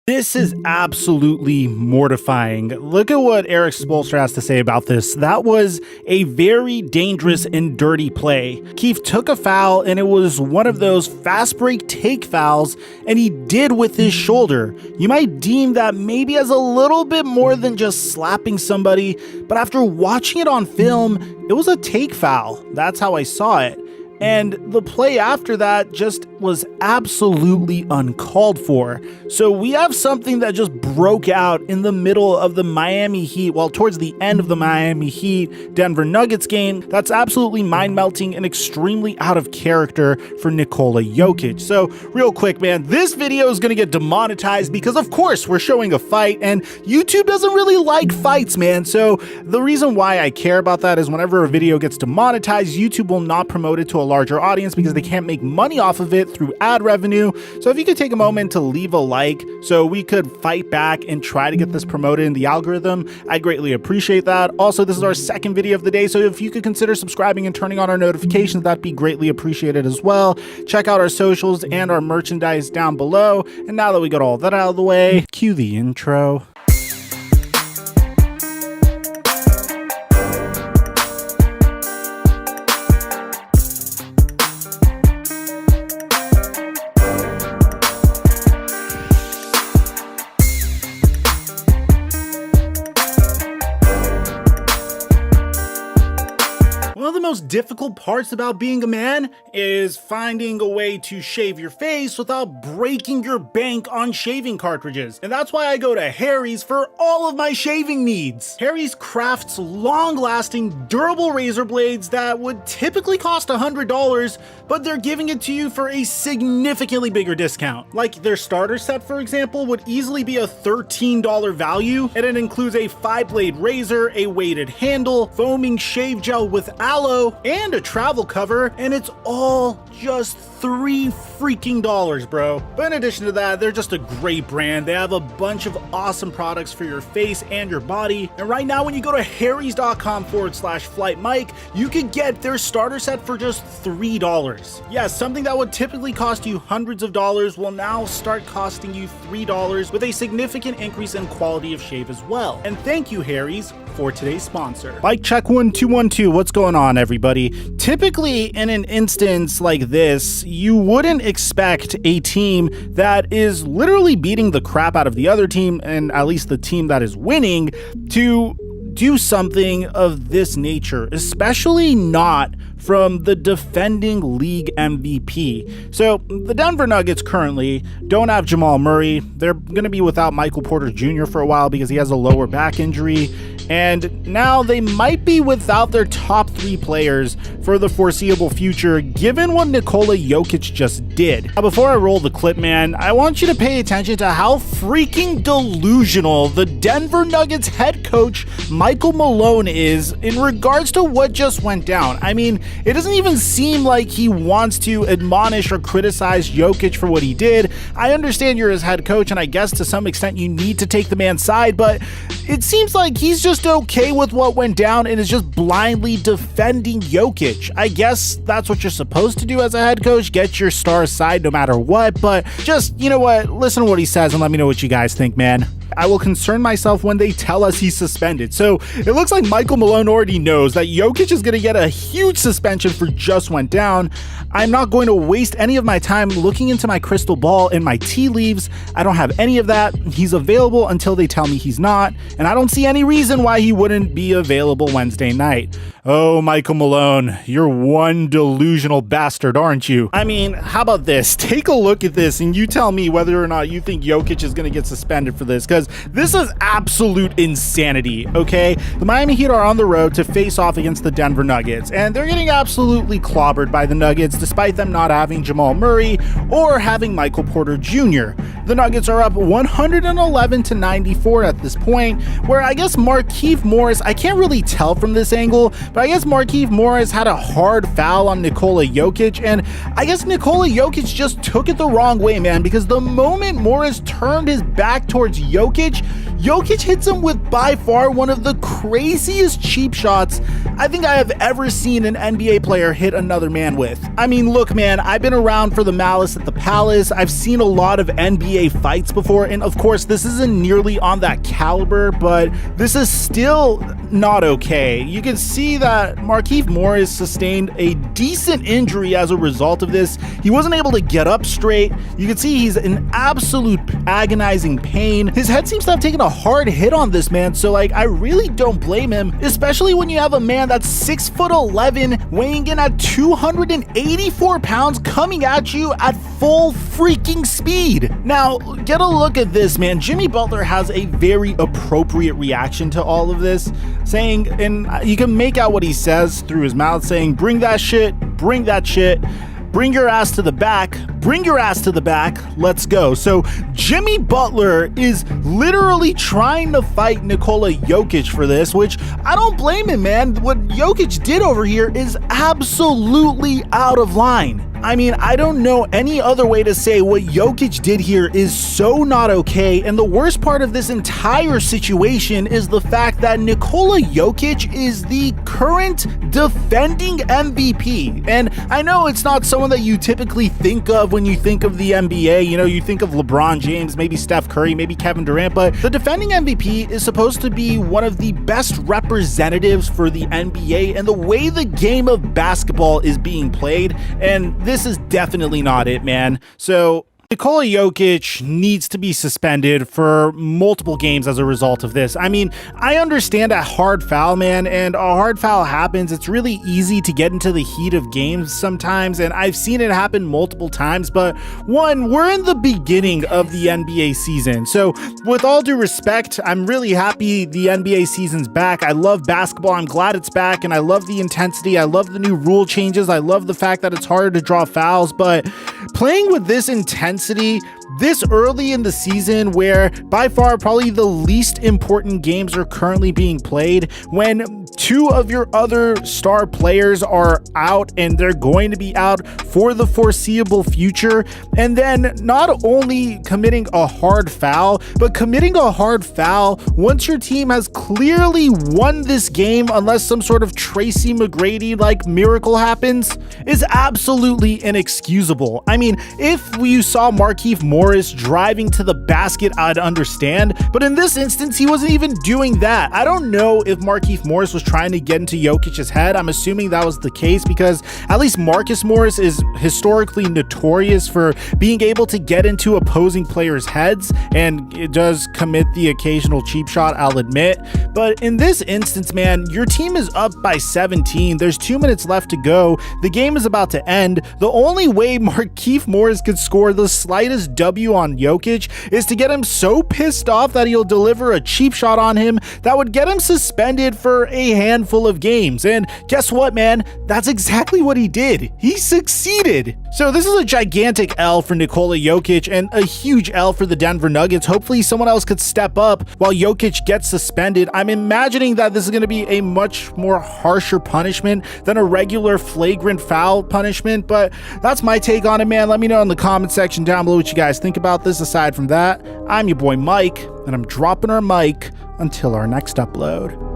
This is absolutely mortifying. Look at what Erik Spoelstra has to say about this. That was a very dangerous and dirty play. Keith took a foul, and it was one of those fast break take fouls, and he did with his shoulder. You might deem that maybe as a little bit more than just slapping somebody, but after watching it on film, it was a take foul. That's how I saw it. And the play after that just was absolutely uncalled for. So we have something that just broke out in the middle of the Miami Heat, well, towards the end of the Miami Heat Denver Nuggets game. That's absolutely mind-melting and extremely out of character for Nikola Jokic. So real quick, man, this video is going to get demonetized because, of course, we're showing a fight, and YouTube doesn't really like fights, man. So the reason why I care about that is whenever a video gets demonetized, YouTube will not promote it to a larger audience because they can't make money off of it through ad revenue. So if you could take a moment to leave a like so we could fight back and try to get this promoted in the algorithm, I'd greatly appreciate that. Also, this is our second video of the day, so if you could consider subscribing and turning on our notifications, that'd be greatly appreciated as well. Check out our socials and our merchandise down below. And now that we got all that out of the way, cue the intro. One of the most difficult parts about being a man is finding a way to shave your face without breaking your bank on shaving cartridges. And that's why I go to Harry's for all of my shaving needs. Harry's crafts long-lasting, durable razor blades that would typically cost $100, but they're giving it to you for a significantly bigger discount. Like their starter set, for example, would easily be a $13 value, and it includes a 5-blade razor, a weighted handle, foaming shave gel with aloe, and a travel cover, and it's all just $3 freaking, bro. But in addition to that, they're just a great brand. They have a bunch of awesome products for your face and your body. And right now, when you go to harrys.com/FlightMike, you can get their starter set for just $3. Yes, something that would typically cost you hundreds of dollars will now start costing you $3 with a significant increase in quality of shave as well. And thank you, Harry's, for today's sponsor. Bike check 1212. What's going on, everybody? Typically, in an instance like this, you wouldn't expect a team that is literally beating the crap out of the other team, and at least the team that is winning, to do something of this nature, especially not from the defending league MVP. So the Denver Nuggets currently don't have Jamal Murray. They're going to be without Michael Porter Jr. for a while because he has a lower back injury. And now they might be without their top 3 players for the foreseeable future, given what Nikola Jokic just did. Now, before I roll the clip, man, I want you to pay attention to how freaking delusional the Denver Nuggets head coach, Michael Malone, is in regards to what just went down. I mean, it doesn't even seem like he wants to admonish or criticize Jokic for what he did. I understand you're his head coach, and I guess to some extent you need to take the man's side, but it seems like he's just okay with what went down and is just blindly defending Jokic. I guess that's what you're supposed to do as a head coach, get your star side no matter what, but just, you know what, listen to what he says and let me know what you guys think, man. I will concern myself when they tell us he's suspended. So it looks like Michael Malone already knows that Jokic is going to get a huge suspension for just went down. I'm not going to waste any of my time looking into my crystal ball and my tea leaves. I don't have any of that. He's available until they tell me he's not, and I don't see any reason why he wouldn't be available Wednesday night. Oh, Michael Malone, you're one delusional bastard, aren't you? I mean, how about this? Take a look at this and you tell me whether or not you think Jokic is going to get suspended for this, because this is absolute insanity, okay? The Miami Heat are on the road to face off against the Denver Nuggets, and they're getting absolutely clobbered by the Nuggets despite them not having Jamal Murray or having Michael Porter Jr. The Nuggets are up 111-94 at this point, where I guess Markieff Morris, I can't really tell from this angle, but I guess Markieff Morris had a hard foul on Nikola Jokic, and I guess Nikola Jokic just took it the wrong way, man, because the moment Morris turned his back towards Jokic hits him with by far one of the craziest cheap shots I think I have ever seen an NBA player hit another man with. I mean, look, man, I've been around for the Malice at the Palace. I've seen a lot of NBA fights before, and of course, this isn't nearly on that caliber, but this is still not okay. You can see that Markieff Morris sustained a decent injury as a result of this. He wasn't able to get up straight. You can see he's in absolute agonizing pain. His head seems to have taken a hard hit on this, man, so like, I really don't blame him, especially when you have a man that's 6'11", weighing in at 284 pounds, coming at you at full freaking speed. Now, get a look at this, man. Jimmy Butler has a very appropriate reaction to all of this, saying, and you can make out what he says through his mouth, saying, bring that shit, bring that shit. Bring your ass to the back. Bring your ass to the back. Let's go. So Jimmy Butler is literally trying to fight Nikola Jokic for this, which I don't blame him, man. What Jokic did over here is absolutely out of line. I mean, I don't know any other way to say what Jokic did here is so not okay, and the worst part of this entire situation is the fact that Nikola Jokic is the current defending MVP, and I know it's not someone that you typically think of when you think of the NBA. You know, you think of LeBron James, maybe Steph Curry, maybe Kevin Durant, but the defending MVP is supposed to be one of the best representatives for the NBA and the way the game of basketball is being played, and this is definitely not it, man. So Nikola Jokic needs to be suspended for multiple games as a result of this. I mean, I understand a hard foul, man, and a hard foul happens. It's really easy to get into the heat of games sometimes, and I've seen it happen multiple times, but one, we're in the beginning of the NBA season. So with all due respect, I'm really happy the NBA season's back. I love basketball. I'm glad it's back, and I love the intensity. I love the new rule changes. I love the fact that it's harder to draw fouls, but playing with this intensity this early in the season, where by far probably the least important games are currently being played, when two of your other star players are out and they're going to be out for the foreseeable future, and then not only committing a hard foul, but committing a hard foul once your team has clearly won this game, unless some sort of Tracy McGrady like miracle happens, is absolutely inexcusable. I mean, if you saw Markieff Morris driving to the basket, I'd understand, but in this instance, he wasn't even doing that. I don't know if Markieff Morris was trying to get into Jokic's head. I'm assuming that was the case, because at least Marcus Morris is historically notorious for being able to get into opposing players' heads, and it does commit the occasional cheap shot, I'll admit. But in this instance, man, your team is up by 17. There's 2 minutes left to go. The game is about to end. The only way Markieff Morris could score the slightest W on Jokic is to get him so pissed off that he'll deliver a cheap shot on him that would get him suspended for a handful of games. And guess what, man? That's exactly what he did. He succeeded. So this is a gigantic L for Nikola Jokic and a huge L for the Denver Nuggets. Hopefully someone else could step up while Jokic gets suspended. I'm imagining that this is going to be a much more harsher punishment than a regular flagrant foul punishment, but that's my take on it, man. Let me know in the comment section down below what you guys think about this. Aside from that, I'm your boy Mike, and I'm dropping our mic until our next upload.